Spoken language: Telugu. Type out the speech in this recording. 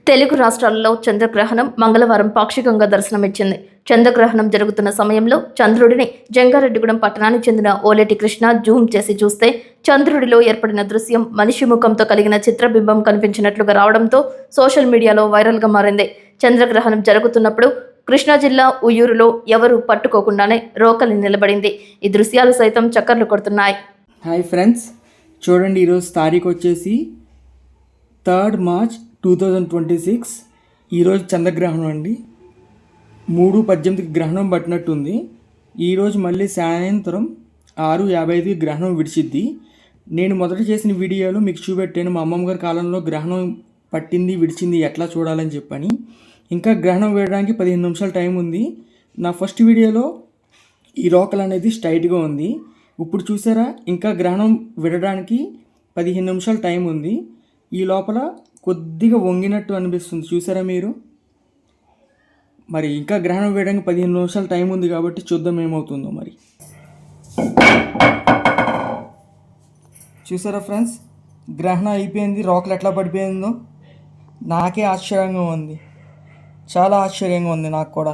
తెలుగు రాష్ట్రాలలో చంద్రగ్రహణం మంగళవారం పాక్షికంగా దర్శనమిచ్చింది. చంద్రగ్రహణం జరుగుతున్న సమయంలో చంద్రుడిని జంగారెడ్డిగూడెం పట్టణానికి చెందిన ఓలేటి కృష్ణ జూమ్ చేసి చూస్తే చంద్రుడిలో ఏర్పడిన దృశ్యం మనిషి ముఖంతో కలిగిన చిత్రబింబం కనిపించినట్లుగా రావడంతో సోషల్ మీడియాలో వైరల్గా మారింది. చంద్రగ్రహణం జరుగుతున్నప్పుడు కృష్ణా జిల్లా ఉయ్యూరులో ఎవరు పట్టుకోకుండానే రోకలి నిలబడింది. ఈ దృశ్యాలు సైతం చక్కర్లు కొడుతున్నాయి. హాయ్ ఫ్రెండ్స్, చూడండి ఈరోజు తారీఖు వచ్చేసి 3 మార్చ్ 2026. ఈరోజు చంద్రగ్రహణం అండి. 3:18కి గ్రహణం పట్టినట్టుంది. ఈరోజు మళ్ళీ సాయంత్రం 6:55కి గ్రహణం విడిచిద్ది. నేను మొదట చేసిన వీడియోలో మీకు చూపెట్టాను మా అమ్మమ్మ గారి కాలంలో గ్రహణం పట్టింది విడిచింది ఎట్లా చూడాలని చెప్పని. ఇంకా గ్రహణం వేయడానికి 15 నిమిషాలు టైం ఉంది. నా ఫస్ట్ వీడియోలో ఈ రోకల్ అనేది స్ట్రైట్గా ఉంది. ఇప్పుడు చూసారా, ఇంకా గ్రహణం విడడానికి 15 నిమిషాలు టైం ఉంది. ఈ లోపల కొద్దిగా వంగినట్టు అనిపిస్తుంది, చూసారా మీరు. మరి ఇంకా గ్రహణం వేయడానికి 15 నిమిషాలు టైం ఉంది కాబట్టి చూద్దాం ఏమవుతుందో. మరి చూసారా ఫ్రెండ్స్, గ్రహణం అయిపోయింది, రోకలు ఎట్లా పడిపోయిందో నాకే ఆశ్చర్యంగా ఉంది, చాలా ఆశ్చర్యంగా ఉంది నాకు కూడా.